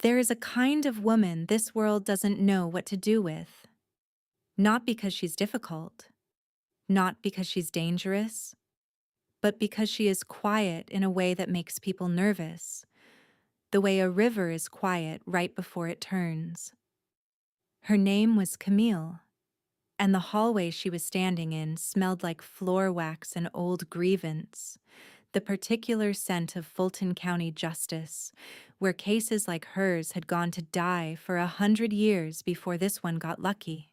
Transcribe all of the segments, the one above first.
There is a kind of woman this world doesn't know what to do with. Not because she's difficult, not because she's dangerous, but because she is quiet in a way that makes people nervous, the way a river is quiet right before it turns. Her name was Camille, and the hallway she was standing in smelled like floor wax and old grievance, the particular scent of Fulton County justice, where cases like hers had gone to die for 100 years before this one got lucky.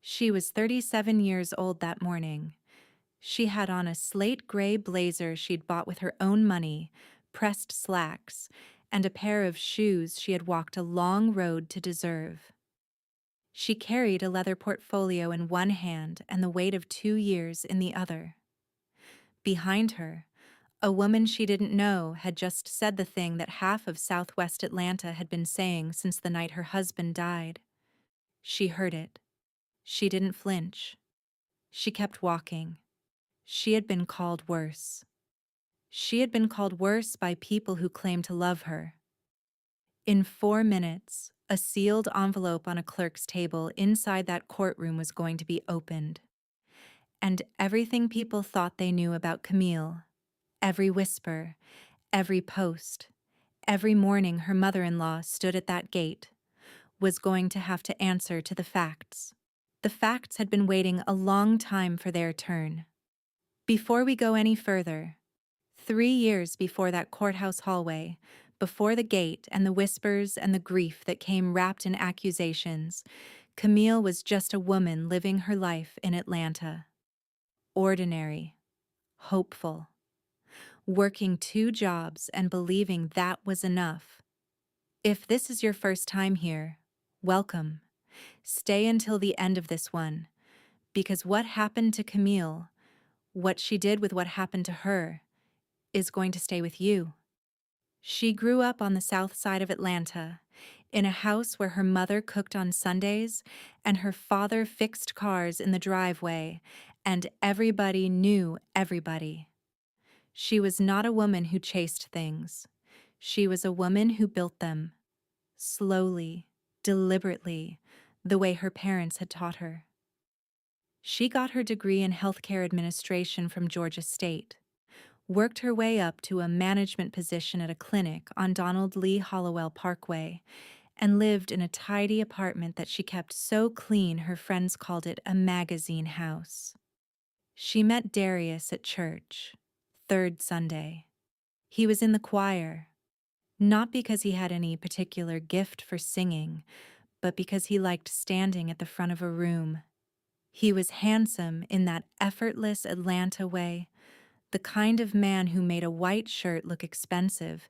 She was 37 years old that morning. She had on a slate gray blazer she'd bought with her own money, pressed slacks, and a pair of shoes she had walked a long road to deserve. She carried a leather portfolio in one hand and the weight of 2 years in the other. Behind her, a woman she didn't know had just said the thing that half of Southwest Atlanta had been saying since the night her husband died. She heard it. She didn't flinch. She kept walking. She had been called worse. She had been called worse by people who claimed to love her. In 4 minutes, a sealed envelope on a clerk's table inside that courtroom was going to be opened. And everything people thought they knew about Camille, every whisper, every post, every morning her mother-in-law stood at that gate, was going to have to answer to the facts. The facts had been waiting a long time for their turn. Before we go any further, 3 years before that courthouse hallway, before the gate and the whispers and the grief that came wrapped in accusations, Camille was just a woman living her life in Atlanta. Ordinary, hopeful, working 2 jobs and believing that was enough. If this is your first time here, welcome. Stay until the end of this one, because what happened to Camille, what she did with what happened to her, is going to stay with you. She grew up on the south side of Atlanta, in a house where her mother cooked on Sundays and her father fixed cars in the driveway, and everybody knew everybody. She was not a woman who chased things. She was a woman who built them, slowly, deliberately, the way her parents had taught her. She got her degree in healthcare administration from Georgia State, worked her way up to a management position at a clinic on Donald Lee Hollowell Parkway, and lived in a tidy apartment that she kept so clean her friends called it a magazine house. She met Darius at church, third Sunday. He was in the choir, not because he had any particular gift for singing, but because he liked standing at the front of a room. He was handsome in that effortless Atlanta way, the kind of man who made a white shirt look expensive,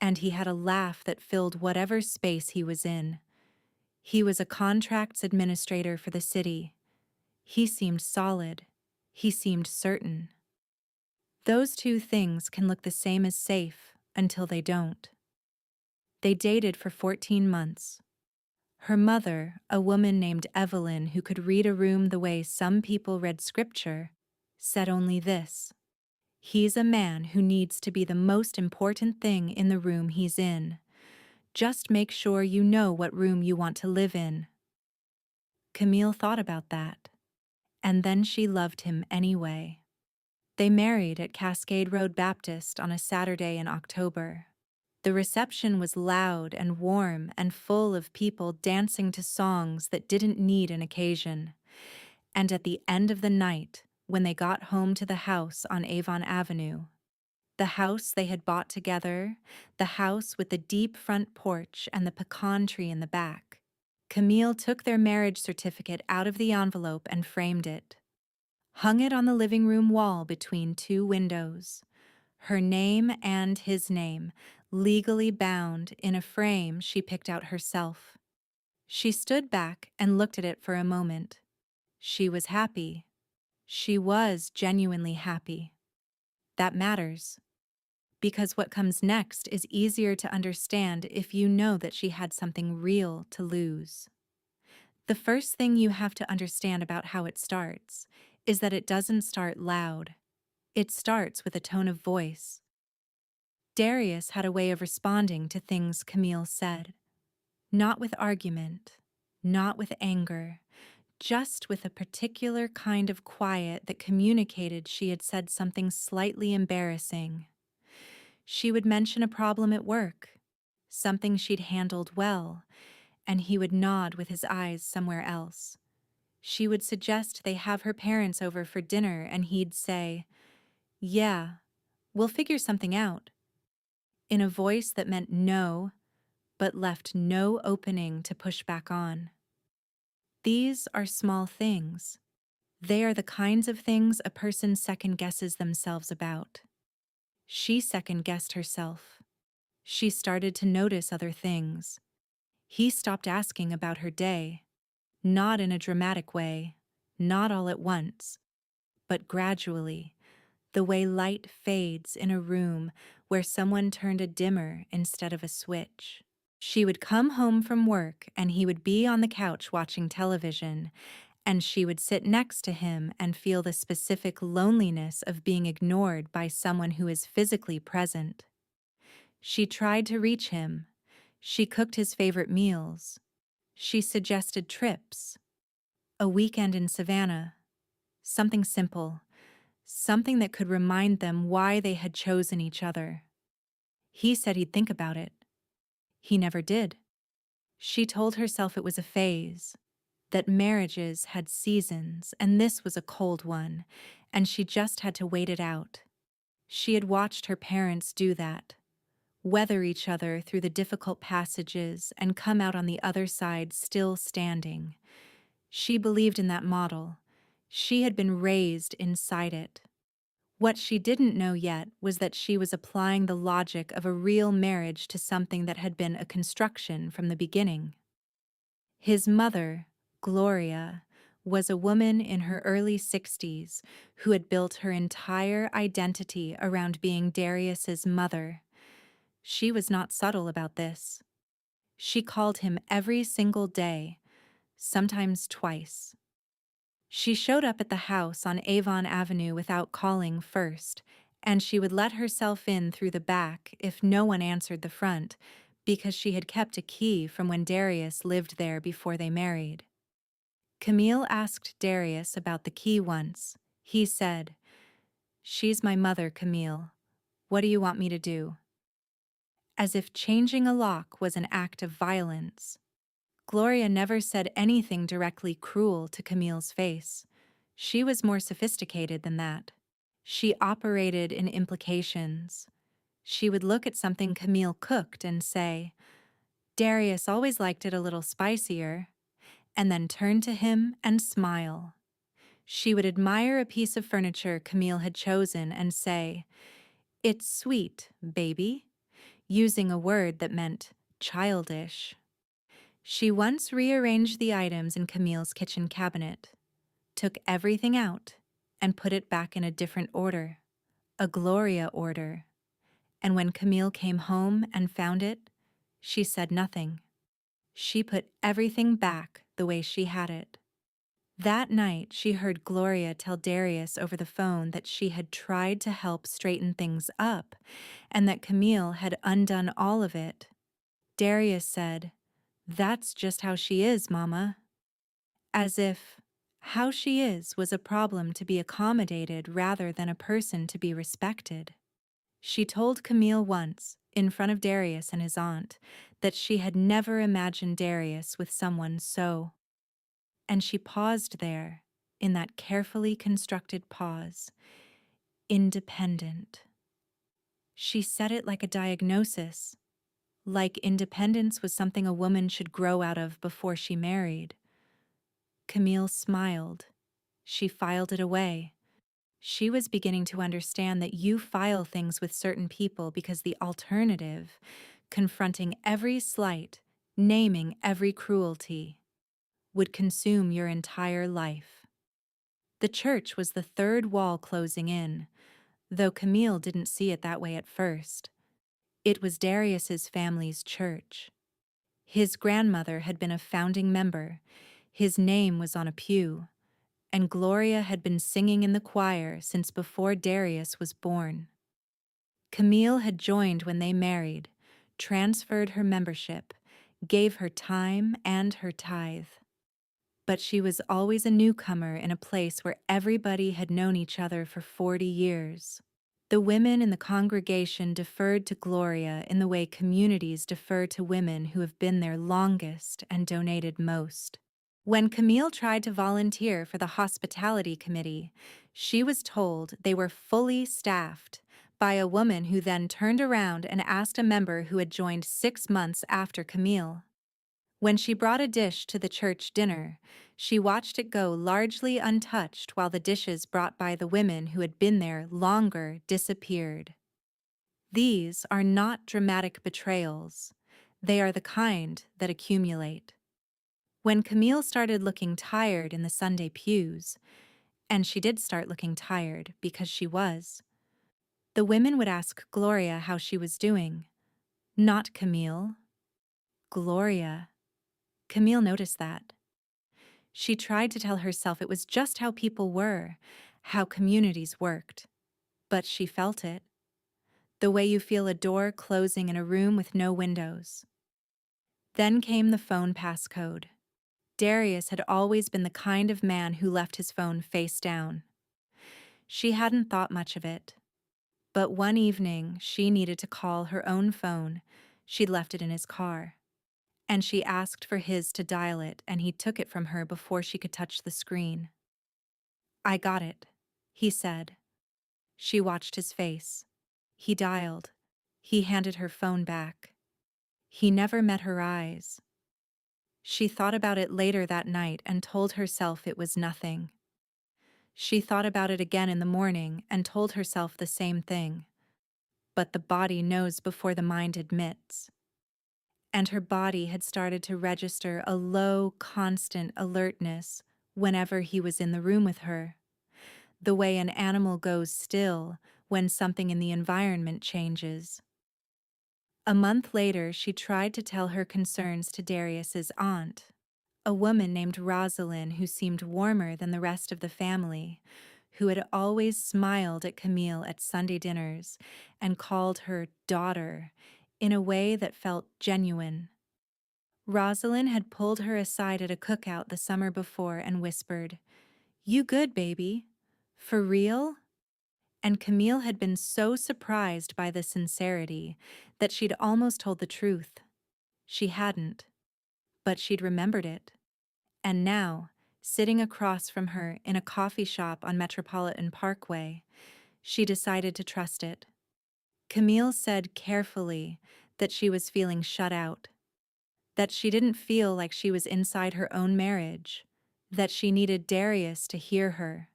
and he had a laugh that filled whatever space he was in. He was a contracts administrator for the city. He seemed solid. He seemed certain. Those two things can look the same as safe until they don't. They dated for 14 months. Her mother, a woman named Evelyn who could read a room the way some people read scripture, said only this: "He's a man who needs to be the most important thing in the room he's in. Just make sure you know what room you want to live in." Camille thought about that, and then she loved him anyway. They married at Cascade Road Baptist on a Saturday in October. The reception was loud and warm and full of people dancing to songs that didn't need an occasion. And at the end of the night, when they got home to the house on Avon Avenue, the house they had bought together, the house with the deep front porch and the pecan tree in the back, Camille took their marriage certificate out of the envelope and framed it. Hung it on the living room wall between 2 windows. Her name and his name, legally bound in a frame she picked out herself. She stood back and looked at it for a moment. She was happy. She was genuinely happy. That matters, because what comes next is easier to understand if you know that she had something real to lose. The first thing you have to understand about how it starts is that it doesn't start loud. It starts with a tone of voice. Darius had a way of responding to things Camille said. Not with argument, not with anger, just with a particular kind of quiet that communicated she had said something slightly embarrassing. She would mention a problem at work, something she'd handled well, and he would nod with his eyes somewhere else. She would suggest they have her parents over for dinner, and he'd say, "Yeah, we'll figure something out," in a voice that meant no, but left no opening to push back on. These are small things. They are the kinds of things a person second guesses themselves about. She second guessed herself. She started to notice other things. He stopped asking about her day, not in a dramatic way, not all at once, but gradually, the way light fades in a room where someone turned a dimmer instead of a switch. She would come home from work and he would be on the couch watching television, and she would sit next to him and feel the specific loneliness of being ignored by someone who is physically present. She tried to reach him. She cooked his favorite meals. She suggested trips, a weekend in Savannah, something simple, something that could remind them why they had chosen each other. He said he'd think about it. He never did. She told herself it was a phase, that marriages had seasons, and this was a cold one, and she just had to wait it out. She had watched her parents do that, weather each other through the difficult passages and come out on the other side still standing. She believed in that model. She had been raised inside it. What she didn't know yet was that she was applying the logic of a real marriage to something that had been a construction from the beginning. His mother, Gloria, was a woman in her early 60s who had built her entire identity around being Darius's mother. She was not subtle about this. She called him every single day, sometimes twice. She showed up at the house on Avon Avenue without calling first, and she would let herself in through the back if no one answered the front, because she had kept a key from when Darius lived there before they married. Camille asked Darius about the key once. He said, "She's my mother, Camille. What do you want me to do?" As if changing a lock was an act of violence. Gloria never said anything directly cruel to Camille's face. She was more sophisticated than that. She operated in implications. She would look at something Camille cooked and say, "Darius always liked it a little spicier," and then turn to him and smile. She would admire a piece of furniture Camille had chosen and say, "It's sweet, baby," using a word that meant childish. She once rearranged the items in Camille's kitchen cabinet, took everything out, and put it back in a different order, a Gloria order. And when Camille came home and found it, she said nothing. She put everything back the way she had it. That night, she heard Gloria tell Darius over the phone that she had tried to help straighten things up and that Camille had undone all of it. Darius said, "That's just how she is, Mama." As if how she is was a problem to be accommodated rather than a person to be respected. She told Camille once, in front of Darius and his aunt, that she had never imagined Darius with someone so. And she paused there, in that carefully constructed pause. Independent. She said it like a diagnosis, like independence was something a woman should grow out of before she married. Camille smiled. She filed it away. She was beginning to understand that you file things with certain people because the alternative, confronting every slight, naming every cruelty, would consume your entire life. The church was the third wall closing in, though Camille didn't see it that way at first. It was Darius's family's church. His grandmother had been a founding member. His name was on a pew, and Gloria had been singing in the choir since before Darius was born. Camille had joined when they married, transferred her membership, gave her time and her tithe. But she was always a newcomer in a place where everybody had known each other for 40 years. The women in the congregation deferred to Gloria in the way communities defer to women who have been there longest and donated most. When Camille tried to volunteer for the hospitality committee, she was told they were fully staffed by a woman who then turned around and asked a member who had joined 6 months after Camille. When she brought a dish to the church dinner, she watched it go largely untouched while the dishes brought by the women who had been there longer disappeared. These are not dramatic betrayals. They are the kind that accumulate. When Camille started looking tired in the Sunday pews, and she did start looking tired because she was, the women would ask Gloria how she was doing. Not Camille. Gloria. Camille noticed that. She tried to tell herself it was just how people were, how communities worked. But she felt it. The way you feel a door closing in a room with no windows. Then came the phone passcode. Darius had always been the kind of man who left his phone face down. She hadn't thought much of it. But one evening, she needed to call her own phone. She'd left it in his car. And she asked for his to dial it, and he took it from her before she could touch the screen. "I got it," he said. She watched his face. He dialed. He handed her phone back. He never met her eyes. She thought about it later that night and told herself it was nothing. She thought about it again in the morning and told herself the same thing. But the body knows before the mind admits. And her body had started to register a low, constant alertness whenever he was in the room with her, the way an animal goes still when something in the environment changes. A month later, she tried to tell her concerns to Darius's aunt, a woman named Rosalind who seemed warmer than the rest of the family, who had always smiled at Camille at Sunday dinners and called her daughter in a way that felt genuine. Rosalind had pulled her aside at a cookout the summer before and whispered, "You good, baby? For real?" And Camille had been so surprised by the sincerity that she'd almost told the truth. She hadn't, but she'd remembered it. And now, sitting across from her in a coffee shop on Metropolitan Parkway, she decided to trust it. Camille said carefully that she was feeling shut out, that she didn't feel like she was inside her own marriage, that she needed Darius to hear her.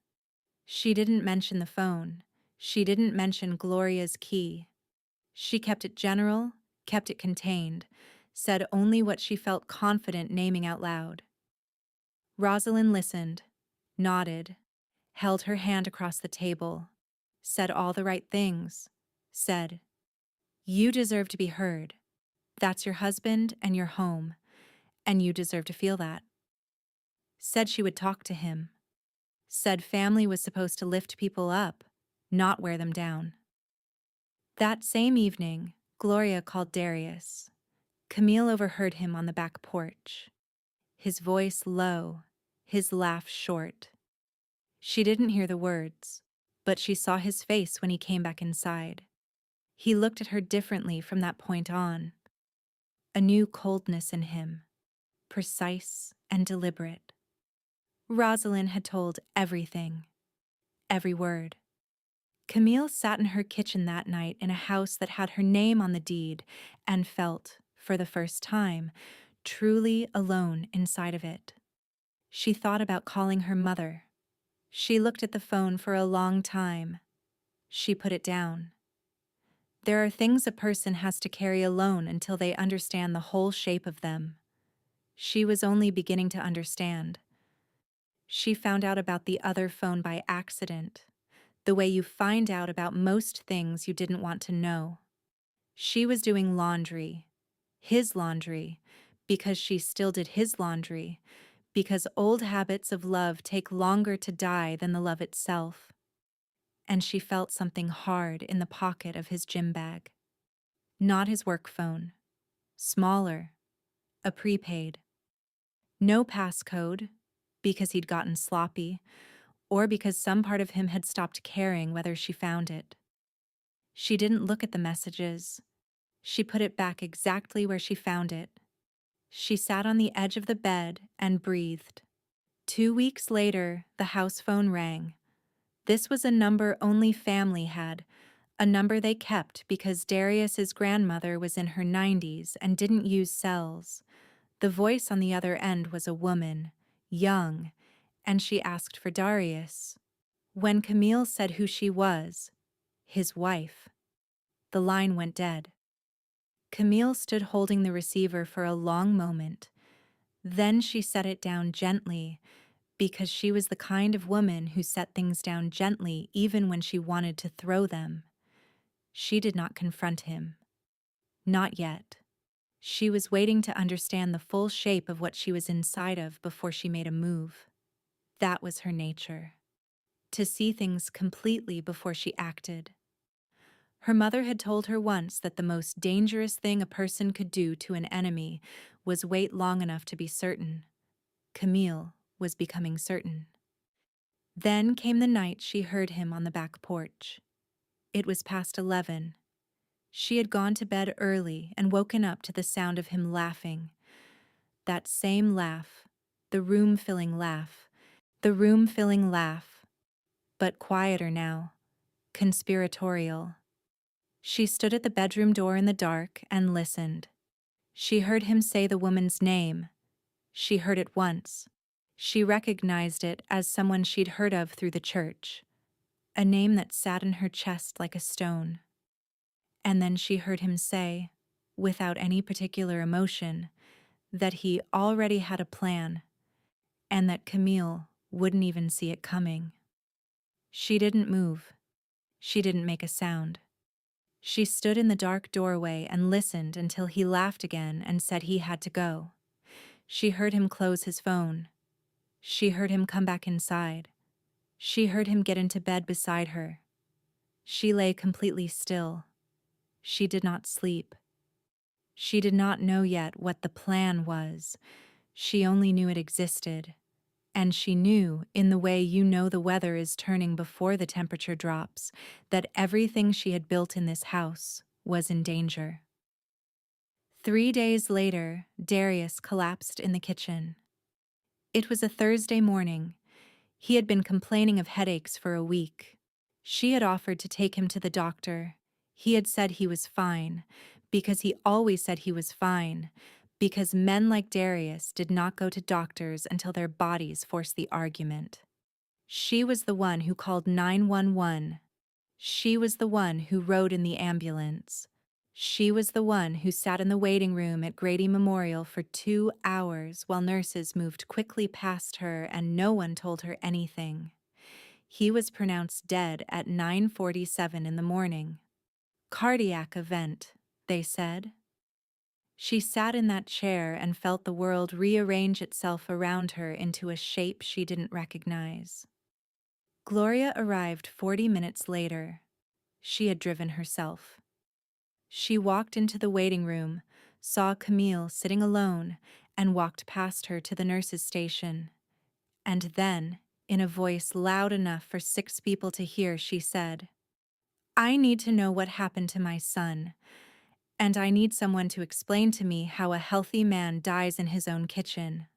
She didn't mention the phone. She didn't mention Gloria's key. She kept it general, kept it contained, said only what she felt confident naming out loud. Rosalind listened, nodded, held her hand across the table, said all the right things, said, "You deserve to be heard. That's your husband and your home, and you deserve to feel that." Said she would talk to him. Said family was supposed to lift people up, not wear them down. That same evening, Gloria called Darius. Camille overheard him on the back porch. His voice low, his laugh short. She didn't hear the words, but she saw his face when he came back inside. He looked at her differently from that point on. A new coldness in him, precise and deliberate. Rosalind had told everything, every word. Camille sat in her kitchen that night in a house that had her name on the deed and felt, for the first time, truly alone inside of it. She thought about calling her mother. She looked at the phone for a long time. She put it down. There are things a person has to carry alone until they understand the whole shape of them. She was only beginning to understand. She found out about the other phone by accident, the way you find out about most things you didn't want to know. She was doing laundry, his laundry, because she still did his laundry, because old habits of love take longer to die than the love itself. And she felt something hard in the pocket of his gym bag. Not his work phone. Smaller. a prepaid. No passcode, because he'd gotten sloppy, or because some part of him had stopped caring whether she found it. She didn't look at the messages. She put it back exactly where she found it. She sat on the edge of the bed and breathed. 2 weeks later, the house phone rang. This was a number only family had, a number they kept because Darius's grandmother was in her 90s and didn't use cells. The voice on the other end was a woman, young, and she asked for Darius. When Camille said who she was, his wife, the line went dead. Camille stood holding the receiver for a long moment. Then she set it down gently, because she was the kind of woman who set things down gently even when she wanted to throw them. She did not confront him. Not yet. She was waiting to understand the full shape of what she was inside of before she made a move. That was her nature. To see things completely before she acted. Her mother had told her once that the most dangerous thing a person could do to an enemy was wait long enough to be certain. Camille was becoming certain. Then came the night she heard him on the back porch. It was past 11. She had gone to bed early and woken up to the sound of him laughing. That same laugh, the room-filling laugh, but quieter now, conspiratorial. She stood at the bedroom door in the dark and listened. She heard him say the woman's name. She heard it once. She recognized it as someone she'd heard of through the church, a name that sat in her chest like a stone. And then she heard him say, without any particular emotion, that he already had a plan, and that Camille wouldn't even see it coming. She didn't move. She didn't make a sound. She stood in the dark doorway and listened until he laughed again and said he had to go. She heard him close his phone. She heard him come back inside. She heard him get into bed beside her. She lay completely still. She did not sleep. She did not know yet what the plan was. She only knew it existed. And she knew, in the way you know the weather is turning before the temperature drops, that everything she had built in this house was in danger. 3 days later, Darius collapsed in the kitchen. It was a Thursday morning. He had been complaining of headaches for a week. She had offered to take him to the doctor. He had said he was fine, because he always said he was fine, because men like Darius did not go to doctors until their bodies forced the argument. She was the one who called 911. She was the one who rode in the ambulance. She was the one who sat in the waiting room at Grady Memorial for 2 hours while nurses moved quickly past her and no one told her anything. He was pronounced dead at 9:47 in the morning. Cardiac event, they said. She sat in that chair and felt the world rearrange itself around her into a shape she didn't recognize. Gloria arrived 40 minutes later. She had driven herself. She walked into the waiting room, saw Camille sitting alone, and walked past her to the nurse's station. And then, in a voice loud enough for 6 people to hear, she said, "I need to know what happened to my son. And I need someone to explain to me how a healthy man dies in his own kitchen."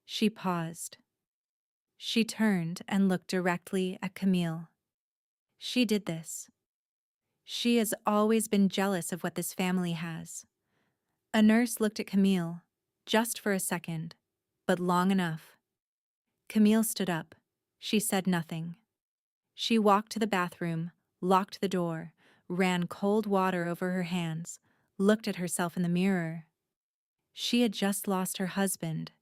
She paused. She turned and looked directly at Camille. She did this. She has always been jealous of what this family has. A nurse looked at Camille, just for a second, but long enough. Camille stood up. She said nothing. She walked to the bathroom, locked the door, ran cold water over her hands, looked at herself in the mirror. She had just lost her husband.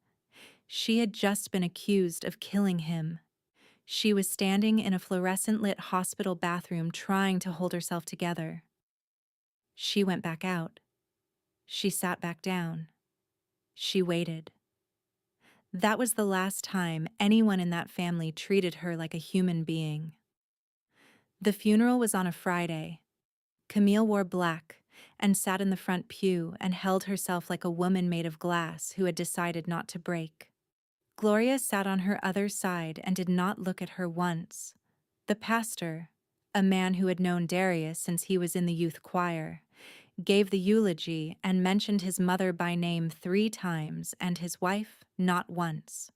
She had just been accused of killing him. She was standing in a fluorescent-lit hospital bathroom trying to hold herself together. She went back out. She sat back down. She waited. That was the last time anyone in that family treated her like a human being. The funeral was on a Friday. Camille wore black, and sat in the front pew and held herself like a woman made of glass who had decided not to break. Gloria sat on her other side and did not look at her once. The pastor, a man who had known Darius since he was in the youth choir, gave the eulogy and mentioned his mother by name 3 times and his wife not once.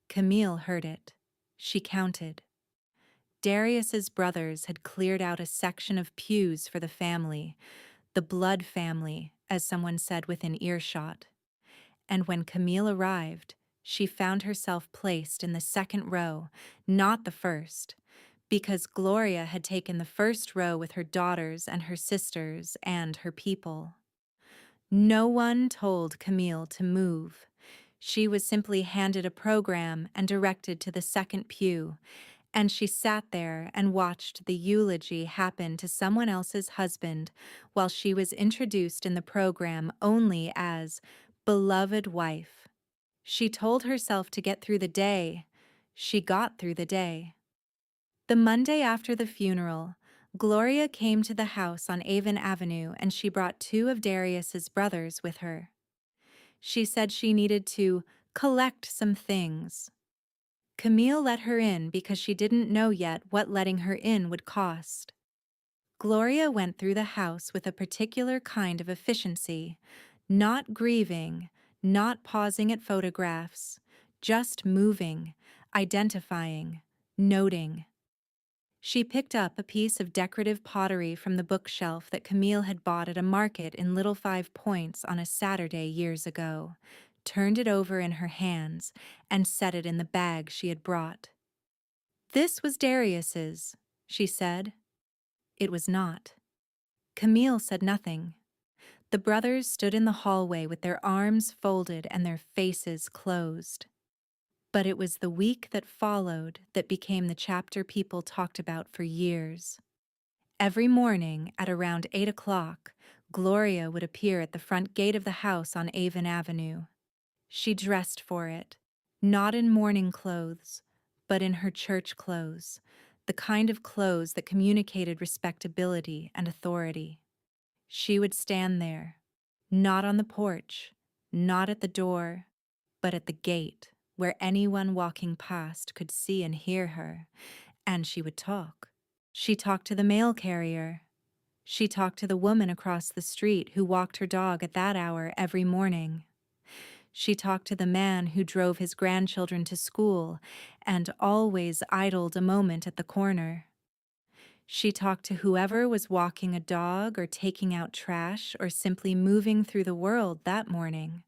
Camille heard it. She counted. Darius's brothers had cleared out a section of pews for the family, the blood family, as someone said within earshot. And when Camille arrived, she found herself placed in the second row, not the first, because Gloria had taken the first row with her daughters and her sisters and her people. No one told Camille to move. She was simply handed a program and directed to the second pew, and she sat there and watched the eulogy happen to someone else's husband while she was introduced in the program only as beloved wife. She told herself to get through the day. She got through the day. The Monday after the funeral, Gloria came to the house on Avon Avenue and she brought 2 of Darius's brothers with her. She said she needed to collect some things. Camille let her in because she didn't know yet what letting her in would cost. Gloria went through the house with a particular kind of efficiency, not grieving, not pausing at photographs, just moving, identifying, noting. She picked up a piece of decorative pottery from the bookshelf that Camille had bought at a market in Little 5 Points on a Saturday years ago, turned it over in her hands, and set it in the bag she had brought. "This was Darius's," she said. It was not. Camille said nothing. The brothers stood in the hallway with their arms folded and their faces closed. But it was the week that followed that became the chapter people talked about for years. Every morning at around 8 o'clock, Gloria would appear at the front gate of the house on Avon Avenue. She dressed for it, not in mourning clothes, but in her church clothes, the kind of clothes that communicated respectability and authority. She would stand there, not on the porch, not at the door, but at the gate, where anyone walking past could see and hear her, and she would talk. She talked to the mail carrier. She talked to the woman across the street who walked her dog at that hour every morning. She talked to the man who drove his grandchildren to school and always idled a moment at the corner. She talked to whoever was walking a dog or taking out trash or simply moving through the world that morning.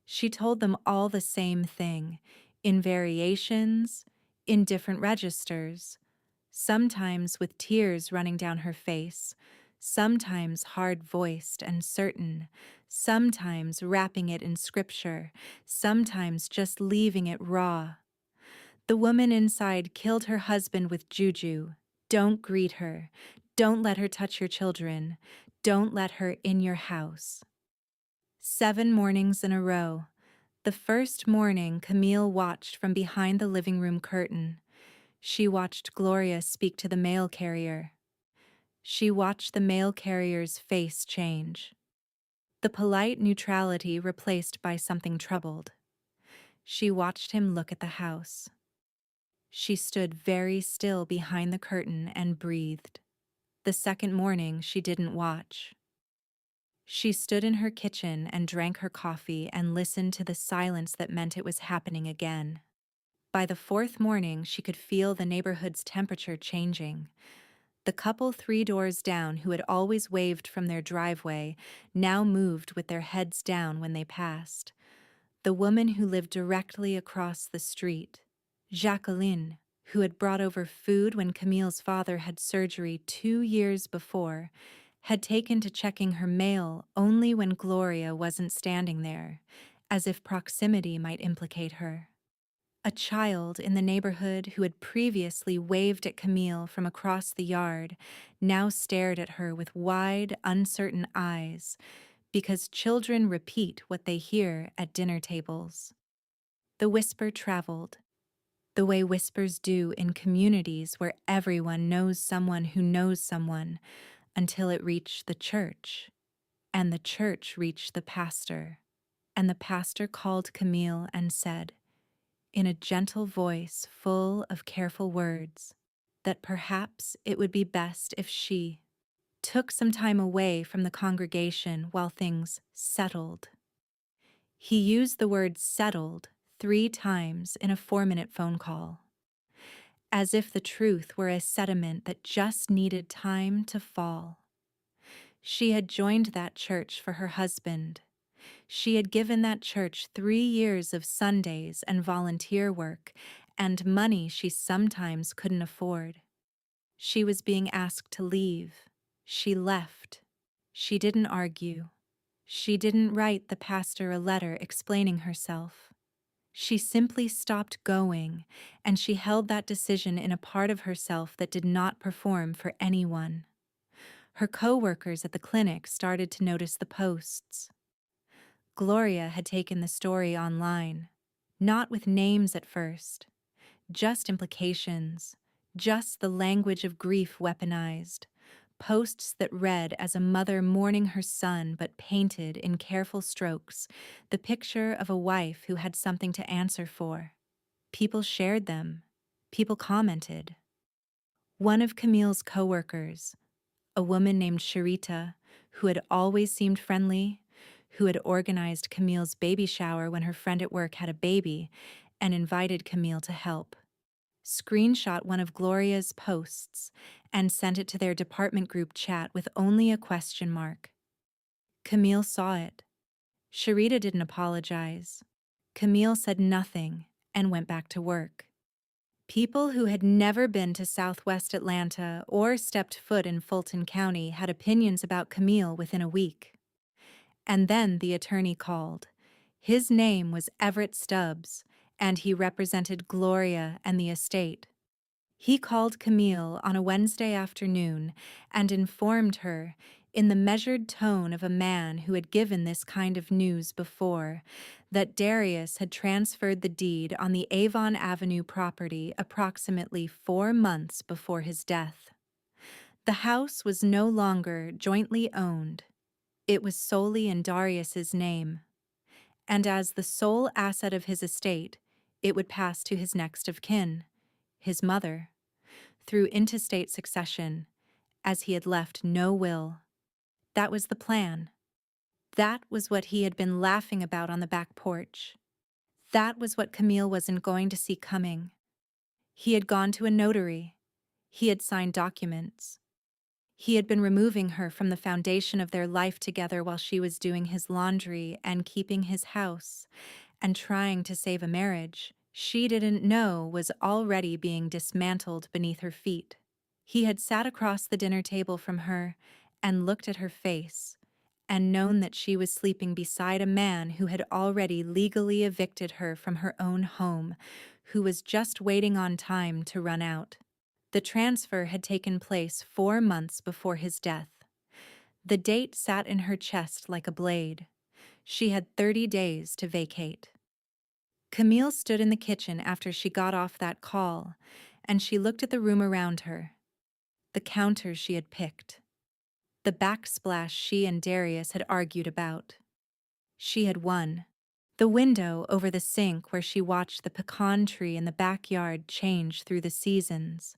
She told them all the same thing, in variations, in different registers, sometimes with tears running down her face, sometimes hard-voiced and certain, sometimes wrapping it in scripture, sometimes just leaving it raw. The woman inside killed her husband with Juju. Don't greet her. Don't let her touch your children. Don't let her in your house. 7 mornings in a row. The first morning, Camille watched from behind the living room curtain. She watched Gloria speak to the mail carrier. She watched the mail carrier's face change. The polite neutrality replaced by something troubled. She watched him look at the house. She stood very still behind the curtain and breathed. The second morning, she didn't watch. She stood in her kitchen and drank her coffee and listened to the silence that meant it was happening again. By the 4th morning, she could feel the neighborhood's temperature changing. The couple 3 doors down who had always waved from their driveway now moved with their heads down when they passed. The woman who lived directly across the street, Jacqueline, who had brought over food when Camille's father had surgery 2 years before, had taken to checking her mail only when Gloria wasn't standing there, as if proximity might implicate her. A child in the neighborhood who had previously waved at Camille from across the yard now stared at her with wide, uncertain eyes, because children repeat what they hear at dinner tables. The whisper traveled, the way whispers do in communities where everyone knows someone who knows someone, until it reached the church, and the church reached the pastor, and the pastor called Camille and said, in a gentle voice full of careful words, that perhaps it would be best if she took some time away from the congregation while things settled. He used the word settled 3 times in a 4-minute phone call, as if the truth were a sediment that just needed time to fall. She had joined that church for her husband. She had given that church 3 years of Sundays and volunteer work and money she sometimes couldn't afford. She was being asked to leave. She left. She didn't argue. She didn't write the pastor a letter explaining herself. She simply stopped going, and she held that decision in a part of herself that did not perform for anyone. Her co-workers at the clinic started to notice the posts. Gloria had taken the story online, not with names at first, just implications, just the language of grief weaponized, posts that read as a mother mourning her son but painted in careful strokes the picture of a wife who had something to answer for. People shared them. People commented. One of Camille's coworkers, a woman named Sharita, who had always seemed friendly, who had organized Camille's baby shower when her friend at work had a baby and invited Camille to help, screenshot one of Gloria's posts and sent it to their department group chat with only a question mark. Camille saw it. Sharita didn't apologize. Camille said nothing and went back to work. People who had never been to Southwest Atlanta or stepped foot in Fulton County had opinions about Camille within a week. And then the attorney called. His name was Everett Stubbs, and he represented Gloria and the estate. He called Camille on a Wednesday afternoon and informed her, in the measured tone of a man who had given this kind of news before, that Darius had transferred the deed on the Avon Avenue property approximately 4 months before his death. The house was no longer jointly owned. It was solely in Darius's name, and as the sole asset of his estate, it would pass to his next of kin, his mother, through intestate succession, as he had left no will. That was the plan. That was what he had been laughing about on the back porch. That was what Camille wasn't going to see coming. He had gone to a notary. He had signed documents. He had been removing her from the foundation of their life together while she was doing his laundry and keeping his house, and trying to save a marriage she didn't know was already being dismantled beneath her feet. He had sat across the dinner table from her and looked at her face, and known that she was sleeping beside a man who had already legally evicted her from her own home, who was just waiting on time to run out. The transfer had taken place 4 months before his death. The date sat in her chest like a blade. She had 30 days to vacate. Camille stood in the kitchen after she got off that call, and she looked at the room around her. The counters she had picked. The backsplash she and Darius had argued about. She had won. The window over the sink where she watched the pecan tree in the backyard change through the seasons.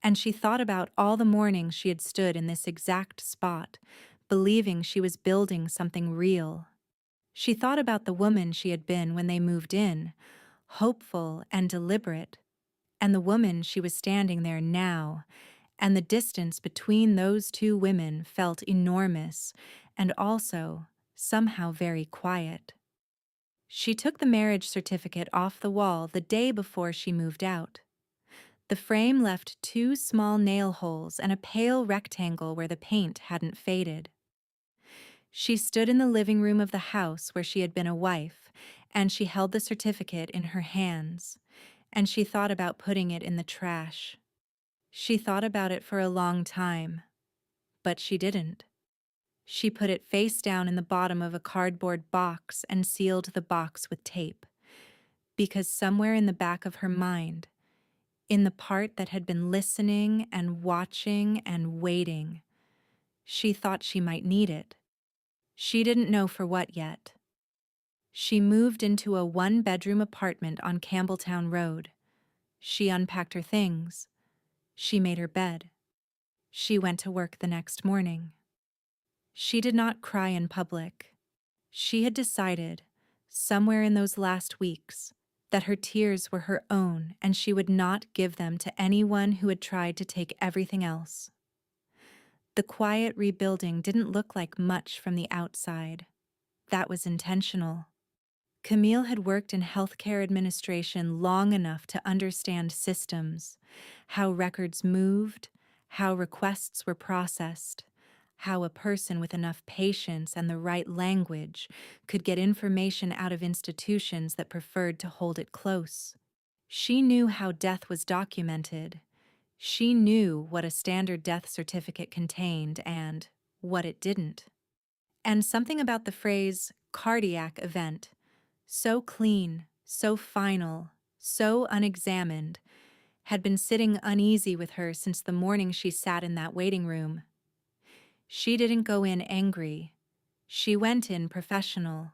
And she thought about all the mornings she had stood in this exact spot, believing she was building something real. She thought about the woman she had been when they moved in, hopeful and deliberate, and the woman she was standing there now, and the distance between those two women felt enormous and also somehow very quiet. She took the marriage certificate off the wall the day before she moved out. The frame left 2 small nail holes and a pale rectangle where the paint hadn't faded. She stood in the living room of the house where she had been a wife, and she held the certificate in her hands, and she thought about putting it in the trash. She thought about it for a long time, but she didn't. She put it face down in the bottom of a cardboard box and sealed the box with tape, because somewhere in the back of her mind, in the part that had been listening and watching and waiting, she thought she might need it. She didn't know for what yet. She moved into a one-bedroom apartment on Campbelltown Road. She unpacked her things. She made her bed. She went to work the next morning. She did not cry in public. She had decided, somewhere in those last weeks, that her tears were her own and she would not give them to anyone who had tried to take everything else. The quiet rebuilding didn't look like much from the outside. That was intentional. Camille had worked in healthcare administration long enough to understand systems, how records moved, how requests were processed, how a person with enough patience and the right language could get information out of institutions that preferred to hold it close. She knew how death was documented. She knew what a standard death certificate contained and what it didn't. And something about the phrase cardiac event, so clean, so final, so unexamined, had been sitting uneasy with her since the morning she sat in that waiting room. She didn't go in angry. She went in professional.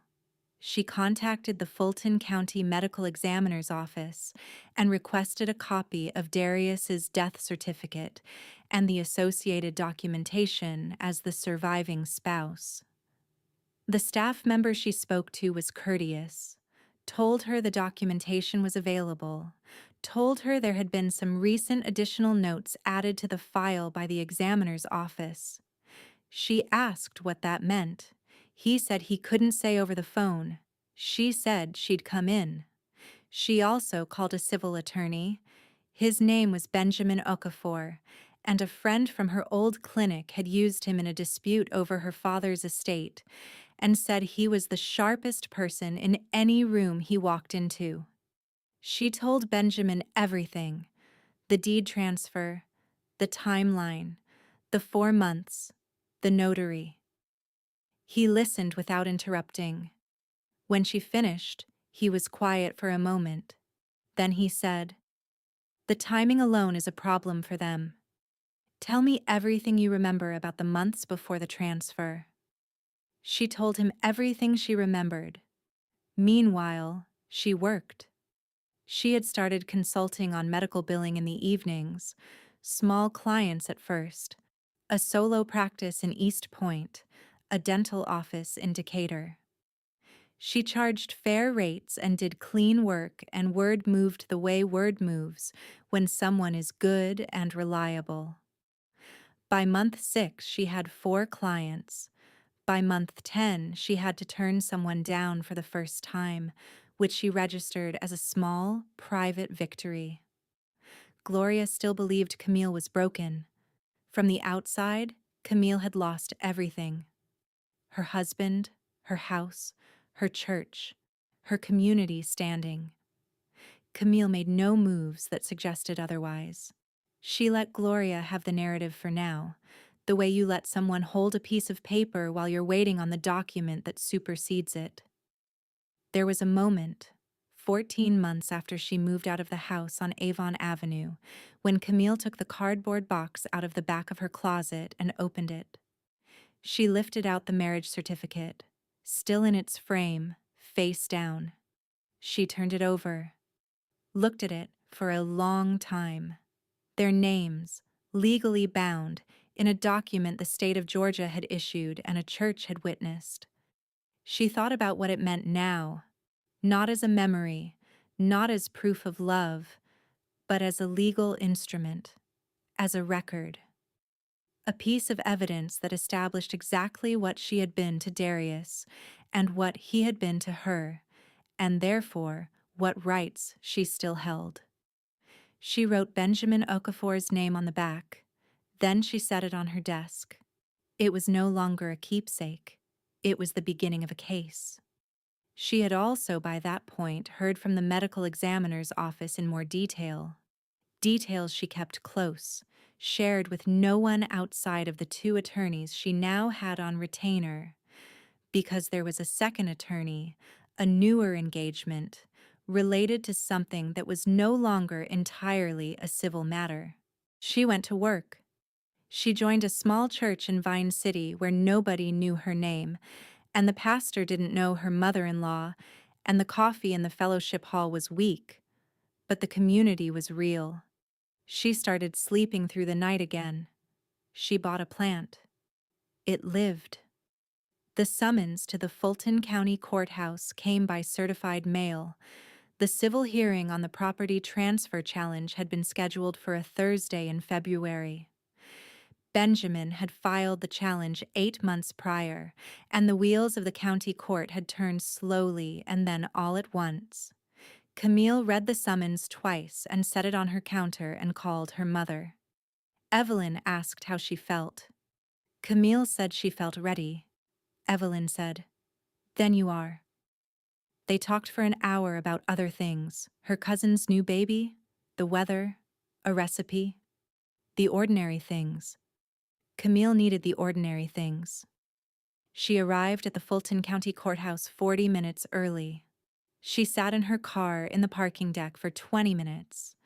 She contacted the Fulton County Medical Examiner's office and requested a copy of Darius's death certificate and the associated documentation as the surviving spouse. The staff member she spoke to was courteous, told her the documentation was available, told her there had been some recent additional notes added to the file by the examiner's office. She asked what that meant. He said he couldn't say over the phone. She said she'd come in. She also called a civil attorney. His name was Benjamin Okafor, and a friend from her old clinic had used him in a dispute over her father's estate and said he was the sharpest person in any room he walked into. She told Benjamin everything: the deed transfer, the timeline, the 4 months, the notary. He listened without interrupting. When she finished, he was quiet for a moment. Then he said, "The timing alone is a problem for them. Tell me everything you remember about the months before the transfer." She told him everything she remembered. Meanwhile, she worked. She had started consulting on medical billing in the evenings, small clients at first, a solo practice in East Point, a dental office in Decatur. She charged fair rates and did clean work, and word moved the way word moves when someone is good and reliable. By month 6, she had 4 clients. By month 10, she had to turn someone down for the first time, which she registered as a small, private victory. Gloria still believed Camille was broken. From the outside, Camille had lost everything: her husband, her house, her church, her community standing. Camille made no moves that suggested otherwise. She let Gloria have the narrative for now, the way you let someone hold a piece of paper while you're waiting on the document that supersedes it. There was a moment, 14 months after she moved out of the house on Avon Avenue, when Camille took the cardboard box out of the back of her closet and opened it. She lifted out the marriage certificate, still in its frame, face down. She turned it over, looked at it for a long time. Their names, legally bound, in a document the state of Georgia had issued and a church had witnessed. She thought about what it meant now, not as a memory, not as proof of love, but as a legal instrument, as a record. A piece of evidence that established exactly what she had been to Darius and what he had been to her, and therefore what rights she still held. She wrote Benjamin Okafor's name on the back. Then she set it on her desk. It was no longer a keepsake. It was the beginning of a case. She had also, by that point, heard from the medical examiner's office in more detail. Details she kept close, shared with no one outside of the 2 attorneys she now had on retainer, because there was a second attorney, a newer engagement, related to something that was no longer entirely a civil matter. She went to work. She joined a small church in Vine City where nobody knew her name, And the pastor didn't know her mother-in-law, and the coffee in the fellowship hall was weak, but the community was real. She started sleeping through the night again. She bought a plant. It lived. The summons to the Fulton County Courthouse came by certified mail. The civil hearing on the property transfer challenge had been scheduled for a Thursday in February. Benjamin had filed the challenge 8 months prior, and the wheels of the county court had turned slowly and then all at once. Camille read the summons twice and set it on her counter and called her mother. Evelyn asked how she felt. Camille said she felt ready. Evelyn said, "Then you are." They talked for an hour about other things: her cousin's new baby, the weather, a recipe, the ordinary things. Camille needed the ordinary things. She arrived at the Fulton County Courthouse 40 minutes early. She sat in her car in the parking deck for 20 minutes,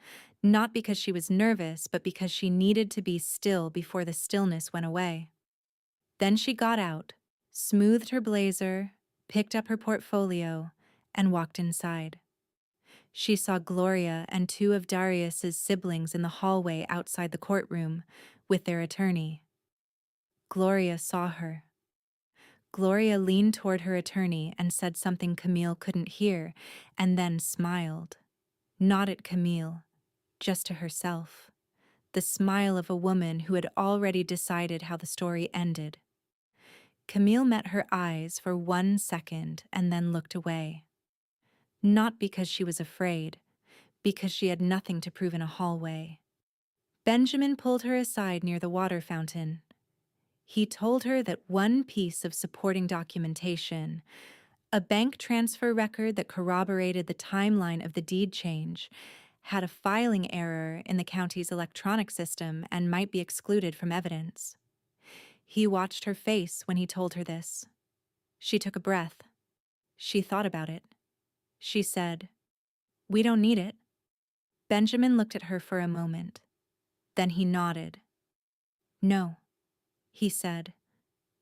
not because she was nervous, but because she needed to be still before the stillness went away. Then she got out, smoothed her blazer, picked up her portfolio, and walked inside. She saw Gloria and 2 of Darius's siblings in the hallway outside the courtroom with their attorney. Gloria saw her. Gloria leaned toward her attorney and said something Camille couldn't hear, and then smiled. Not at Camille, just to herself. The smile of a woman who had already decided how the story ended. Camille met her eyes for 1 second and then looked away. Not because she was afraid, because she had nothing to prove in a hallway. Benjamin pulled her aside near the water fountain. He told her that one piece of supporting documentation, a bank transfer record that corroborated the timeline of the deed change, had a filing error in the county's electronic system and might be excluded from evidence. He watched her face when he told her this. She took a breath. She thought about it. She said, "We don't need it." Benjamin looked at her for a moment. Then he nodded. "No," he said,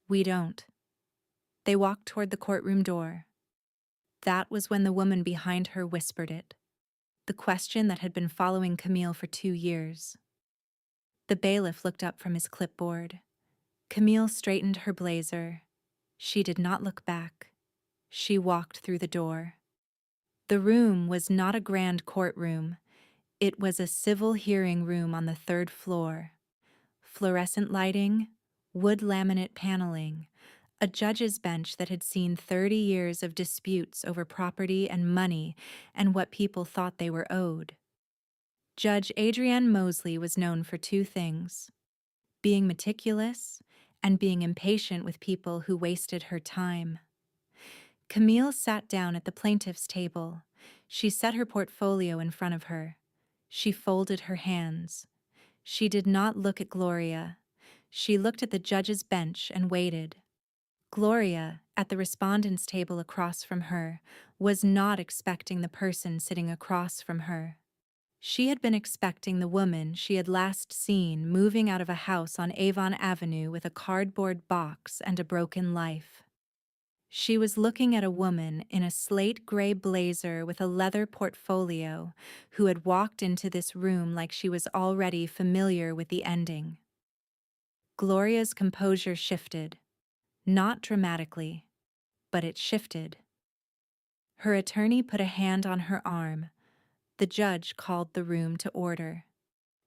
"we don't." They walked toward the courtroom door. That was when the woman behind her whispered it, the question that had been following Camille for 2 years. The bailiff looked up from his clipboard. Camille straightened her blazer. She did not look back. She walked through the door. The room was not a grand courtroom. It was a civil hearing room on the 3rd floor. Fluorescent lighting, wood laminate paneling, a judge's bench that had seen 30 years of disputes over property and money and what people thought they were owed. Judge Adrienne Mosley was known for 2 things: being meticulous and being impatient with people who wasted her time. Camille sat down at the plaintiff's table. She set her portfolio in front of her. She folded her hands. She did not look at Gloria. She looked at the judge's bench and waited. Gloria, at the respondent's table across from her, was not expecting the person sitting across from her. She had been expecting the woman she had last seen moving out of a house on Avon Avenue with a cardboard box and a broken life. She was looking at a woman in a slate gray blazer with a leather portfolio who had walked into this room like she was already familiar with the ending. Gloria's composure shifted. Not dramatically, but it shifted. Her attorney put a hand on her arm. The judge called the room to order.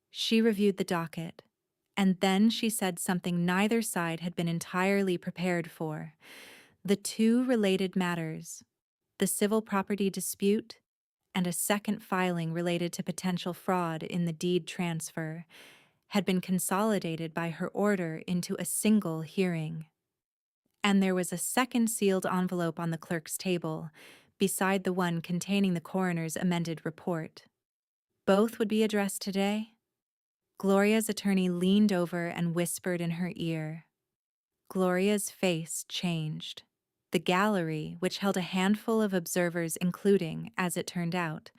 She reviewed the docket, and then she said something neither side had been entirely prepared for. The 2 related matters, the civil property dispute and a second filing related to potential fraud in the deed transfer, had been consolidated by her order into a single hearing. And there was a second sealed envelope on the clerk's table, beside the one containing the coroner's amended report. Both would be addressed today. Gloria's attorney leaned over and whispered in her ear. Gloria's face changed. The gallery, which held a handful of observers including, as it turned out,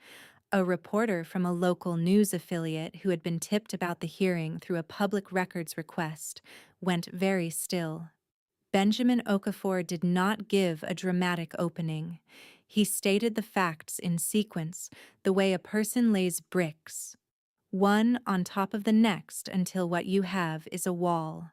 a reporter from a local news affiliate who had been tipped about the hearing through a public records request, went very still. Benjamin Okafor did not give a dramatic opening. He stated the facts in sequence, the way a person lays bricks, one on top of the next until what you have is a wall.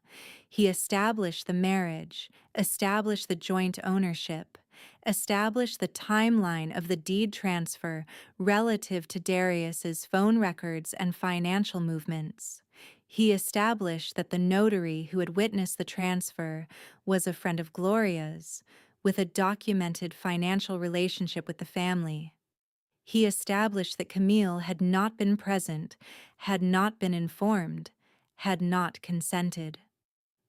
He established the marriage, established the joint ownership, established the timeline of the deed transfer relative to Darius's phone records and financial movements. He established that the notary who had witnessed the transfer was a friend of Gloria's, with a documented financial relationship with the family. He established that Camille had not been present, had not been informed, had not consented.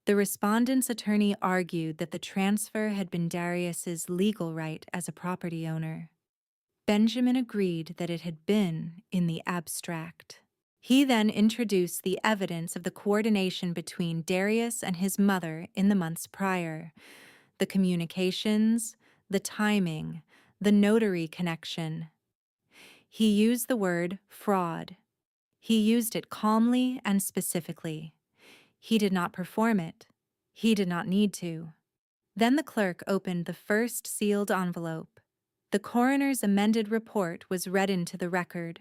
The respondent's attorney argued that the transfer had been Darius's legal right as a property owner. Benjamin agreed that it had been in the abstract. He then introduced the evidence of the coordination between Darius and his mother in the months prior, the communications, the timing, the notary connection. He used the word fraud. He used it calmly and specifically. He did not perform it. He did not need to. Then the clerk opened the first sealed envelope. The coroner's amended report was read into the record.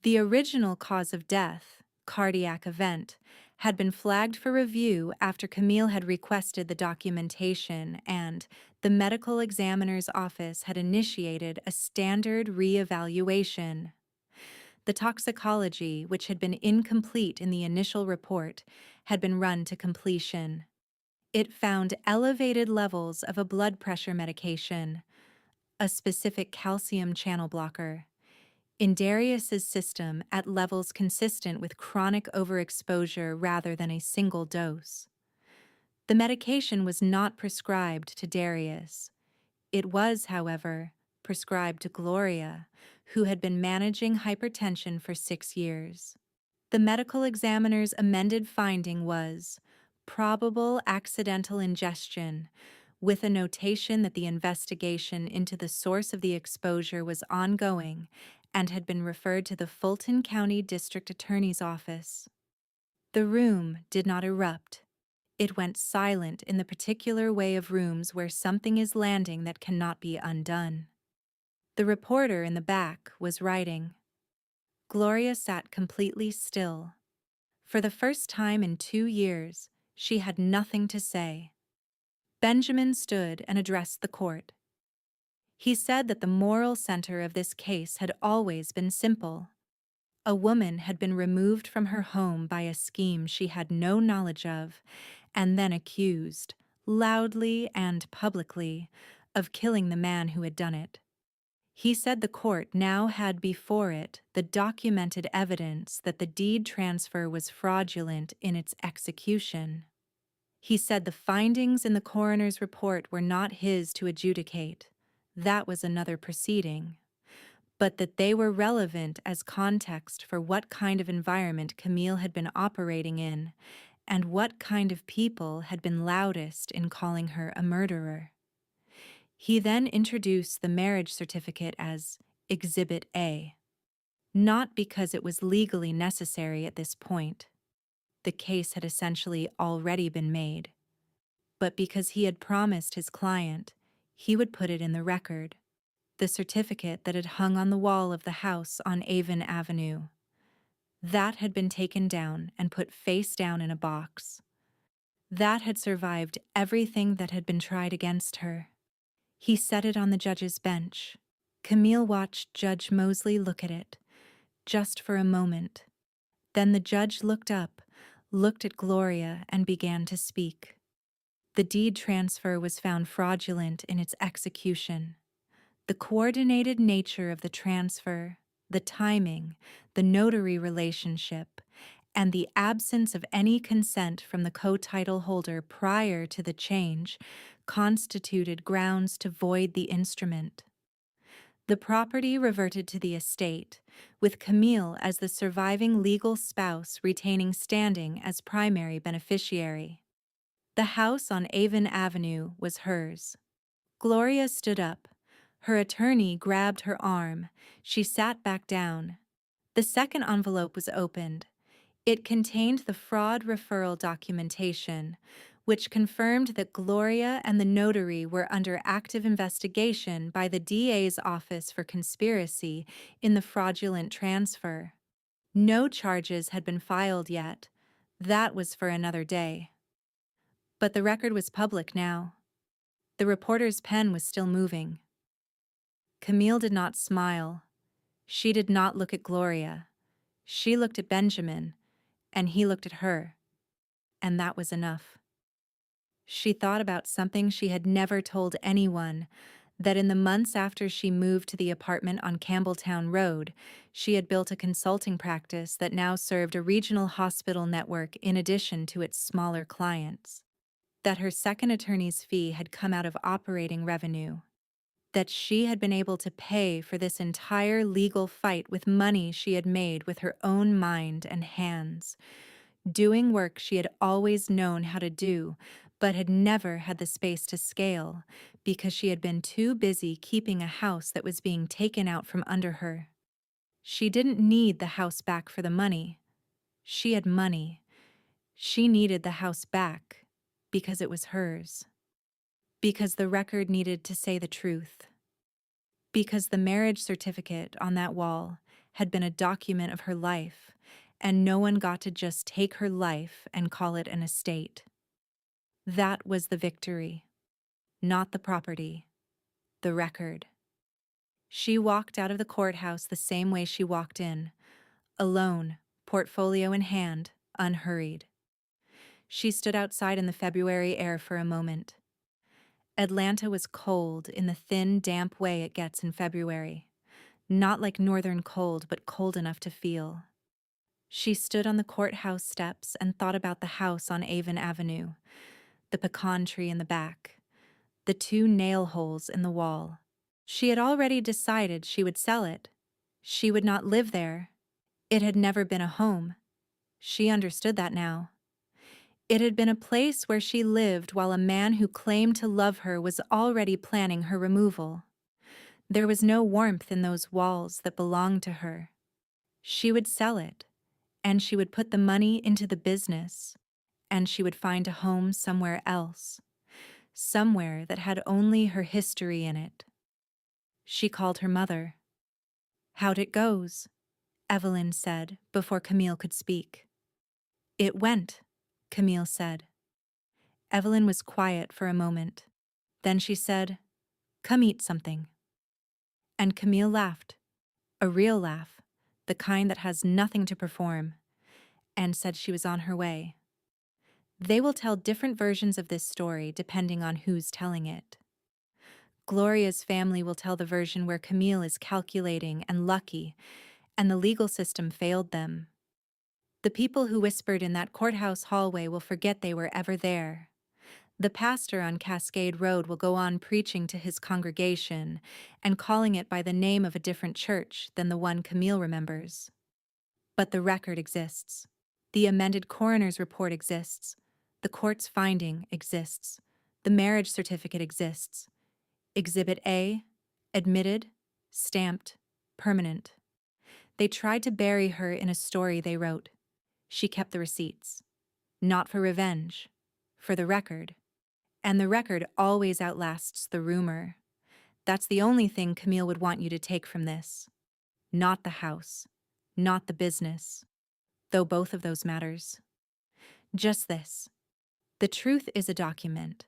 The original cause of death, cardiac event, had been flagged for review after Camille had requested the documentation and the medical examiner's office had initiated a standard re-evaluation. The toxicology, which had been incomplete in the initial report, had been run to completion. It found elevated levels of a blood pressure medication, a specific calcium channel blocker, in Darius's system at levels consistent with chronic overexposure rather than a single dose. The medication was not prescribed to Darius. It was, however, prescribed to Gloria, who had been managing hypertension for 6 years. The medical examiner's amended finding was probable accidental ingestion, with a notation that the investigation into the source of the exposure was ongoing and had been referred to the Fulton County District Attorney's Office. The room did not erupt. It went silent in the particular way of rooms where something is landing that cannot be undone. The reporter in the back was writing. Gloria sat completely still. For the first time in 2 years, she had nothing to say. Benjamin stood and addressed the court. He said that the moral center of this case had always been simple. A woman had been removed from her home by a scheme she had no knowledge of, and then accused, loudly and publicly, of killing the man who had done it. He said the court now had before it the documented evidence that the deed transfer was fraudulent in its execution. He said the findings in the coroner's report were not his to adjudicate. That was another proceeding. But that they were relevant as context for what kind of environment Camille had been operating in, and what kind of people had been loudest in calling her a murderer. He then introduced the marriage certificate as Exhibit A, not because it was legally necessary at this point. The case had essentially already been made, but because he had promised his client he would put it in the record, the certificate that had hung on the wall of the house on Avon Avenue. That had been taken down and put face down in a box. That had survived everything that had been tried against her. He set it on the judge's bench. Camille watched Judge Mosley look at it, just for a moment. Then the judge looked up, looked at Gloria, and began to speak. The deed transfer was found fraudulent in its execution. The coordinated nature of the transfer, the timing, the notary relationship, and the absence of any consent from the co-title holder prior to the change constituted grounds to void the instrument. The property reverted to the estate, with Camille as the surviving legal spouse retaining standing as primary beneficiary. The house on Avon Avenue was hers. Gloria stood up. Her attorney grabbed her arm. She sat back down. The second envelope was opened. It contained the fraud referral documentation, which confirmed that Gloria and the notary were under active investigation by the DA's Office for Conspiracy in the fraudulent transfer. No charges had been filed yet. That was for another day. But the record was public now. The reporter's pen was still moving. Camille did not smile. She did not look at Gloria. She looked at Benjamin, and he looked at her. And that was enough. She thought about something she had never told anyone, that in the months after she moved to the apartment on Campbelltown Road, she had built a consulting practice that now served a regional hospital network in addition to its smaller clients. That her second attorney's fee had come out of operating revenue. That she had been able to pay for this entire legal fight with money she had made with her own mind and hands, doing work she had always known how to do, but had never had the space to scale because she had been too busy keeping a house that was being taken out from under her. She didn't need the house back for the money. She had money. She needed the house back because it was hers. Because the record needed to say the truth. Because the marriage certificate on that wall had been a document of her life, and no one got to just take her life and call it an estate. That was the victory. Not the property. The record. She walked out of the courthouse the same way she walked in, alone, portfolio in hand, unhurried. She stood outside in the February air for a moment. Atlanta was cold in the thin, damp way it gets in February. Not like northern cold, but cold enough to feel. She stood on the courthouse steps and thought about the house on Avon Avenue, the pecan tree in the back, the 2 nail holes in the wall. She had already decided she would sell it. She would not live there. It had never been a home. She understood that now. It had been a place where she lived while a man who claimed to love her was already planning her removal. There was no warmth in those walls that belonged to her. She would sell it, and she would put the money into the business, and she would find a home somewhere else, somewhere that had only her history in it. She called her mother. "How'd it goes?" Evelyn said before Camille could speak. "It went," Camille said. Evelyn was quiet for a moment. Then she said, "Come eat something." And Camille laughed, a real laugh, the kind that has nothing to perform, and said she was on her way. They will tell different versions of this story depending on who's telling it. Gloria's family will tell the version where Camille is calculating and lucky, and the legal system failed them. The people who whispered in that courthouse hallway will forget they were ever there. The pastor on Cascade Road will go on preaching to his congregation and calling it by the name of a different church than the one Camille remembers. But the record exists. The amended coroner's report exists. The court's finding exists. The marriage certificate exists. Exhibit A, admitted, stamped, permanent. They tried to bury her in a story they wrote. She kept the receipts. Not for revenge, for the record. And the record always outlasts the rumor. That's the only thing Camille would want you to take from this. Not the house, not the business, though both of those matters. Just this. The truth is a document.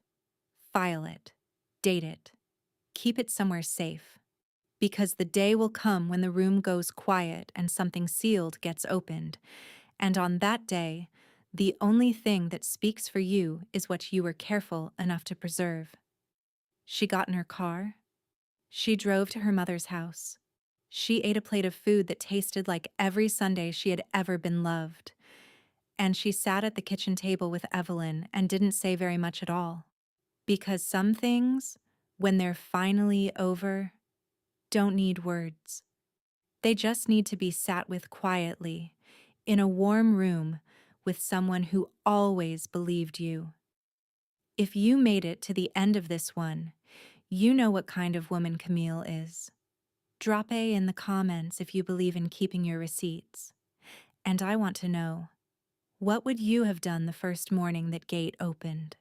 File it. Date it. Keep it somewhere safe. Because the day will come when the room goes quiet and something sealed gets opened. And on that day, the only thing that speaks for you is what you were careful enough to preserve. She got in her car. She drove to her mother's house. She ate a plate of food that tasted like every Sunday she had ever been loved. And she sat at the kitchen table with Evelyn and didn't say very much at all. Because some things, when they're finally over, don't need words. They just need to be sat with quietly, in a warm room, with someone who always believed you. If you made it to the end of this one, you know what kind of woman Camille is. Drop A in the comments if you believe in keeping your receipts. And I want to know, what would you have done the first morning that gate opened?